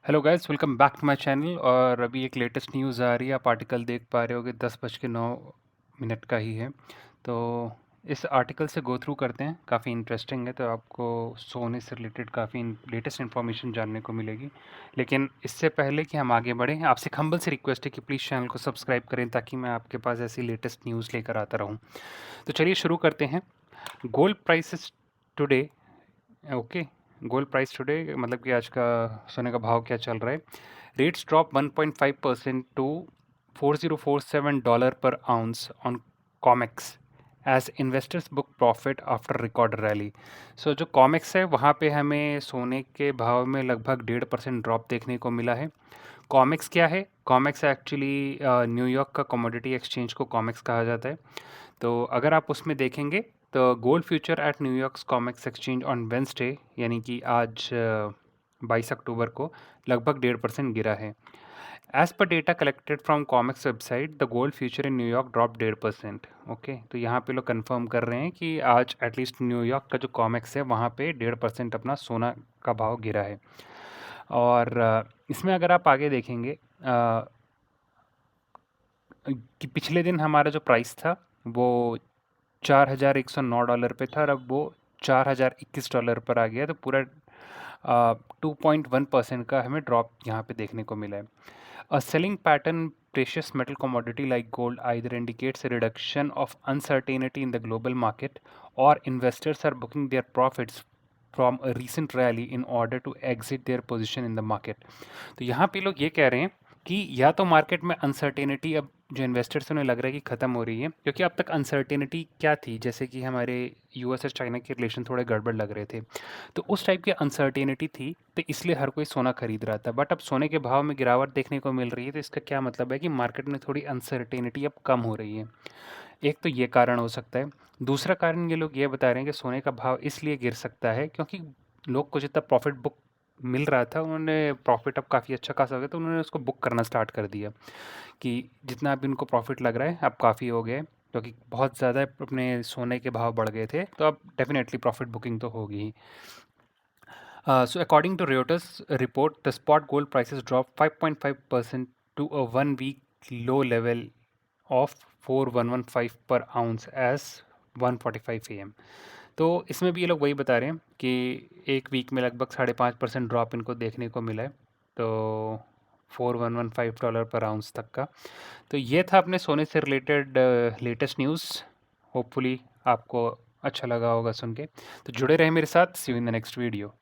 Hello guys, welcome back to my channel. और अभी एक लेटेस्ट न्यूज़ आ रही है। आप आर्टिकल देख पा रहे होगे, 10:09 का ही है। तो इस आर्टिकल से गो थ्रू करते हैं, काफ़ी इंटरेस्टिंग है। तो आपको सोने से रिलेटेड काफ़ी लेटेस्ट इन्फॉर्मेशन जानने को मिलेगी। लेकिन इससे पहले कि हम आगे बढ़ें, आपसे एक हम्बल सी रिक्वेस्ट है कि प्लीज़ चैनल को सब्सक्राइब करें ताकि मैं आपके पास ऐसी लेटेस्ट न्यूज़ लेकर आता रहूँ। तो चलिए शुरू करते हैं। Gold prices today. Okay. Gold price today मतलब कि आज का सोने का भाव क्या चल रहा है। Rates drop 1.5% to $4047 per ounce on COMEX as investors book profit after record rally. So जो कॉमेक्स है वहाँ पे हमें सोने के भाव में लगभग 1.5% ड्रॉप देखने को मिला है। कॉमेक्स क्या है? कॉमेक्स एक्चुअली न्यूयॉर्क का कमोडिटी एक्सचेंज को कॉमेक्स कहा जाता है। तो अगर आप उसमें देखेंगे तो gold future eight New York COMEX exchange on Wednesday यानी कि आज 22 अक्टूबर को लगभग 1.5% गिरा है। As per data collected from COMEX website, the gold future in New York drop 1.5%। Okay, तो यहाँ पे लोग कंफर्म कर रहे हैं कि आज एटलीस्ट न्यूयॉर्क का जो कॉमेक्स है वहाँ पे 1.5% अपना सोना का भाव गिरा है। और इसमें अगर आप आगे देखेंगे कि पिछले दिन हमारा जो प्राइस था वो $4,109 पे था और अब वो $4,021 पर आ गया। तो पूरा 2.1% का हमें ड्रॉप यहाँ पे देखने को मिला है। A selling pattern precious metal commodity like gold either indicates a reduction of uncertainty in the global market or investors are booking their profits from a recent rally in order to exit their position in the market। तो यहाँ पे लोग ये कह रहे हैं कि या तो मार्केट में अनसर्टेनिटी अब जो इन्वेस्टर्स उन्हें लग रहा है कि ख़त्म हो रही है, क्योंकि अब तक अनसर्टेनिटी क्या थी, जैसे कि हमारे यूएस और चाइना के रिलेशन थोड़े गड़बड़ लग रहे थे। तो उस टाइप की अनसर्टेनिटी थी, तो इसलिए हर कोई सोना खरीद रहा था। बट अब सोने के भाव में गिरावट देखने को मिल रही है, तो इसका क्या मतलब है कि मार्केट में थोड़ी अनसर्टेनिटी अब कम हो रही है। एक तो ये कारण हो सकता है। दूसरा कारण ये लोग ये बता रहे हैं कि सोने का भाव इसलिए गिर सकता है क्योंकि लोग को जितना प्रॉफिट बुक मिल रहा था, उन्होंने प्रॉफिट अब काफ़ी अच्छा खासा हो गया, तो उन्होंने उसको बुक करना स्टार्ट कर दिया कि जितना अभी उनको प्रॉफिट लग रहा है अब काफ़ी हो गया है, क्योंकि बहुत ज़्यादा अपने सोने के भाव बढ़ गए थे, तो अब डेफिनेटली प्रॉफिट बुकिंग तो होगी ही। So according to Reuters report, the spot gold prices dropped 5.5% to a one-week low level of 4115 per ounce as 1:45 AM। तो इसमें भी ये लोग वही बता रहे हैं कि एक वीक में लगभग 5.5% ड्रॉप इनको देखने को मिला है। तो $4115 पर आउंस तक का। तो ये था अपने सोने से रिलेटेड लेटेस्ट न्यूज़। होपफुली आपको अच्छा लगा होगा सुन के। तो जुड़े रहे मेरे साथ। See you in the next video.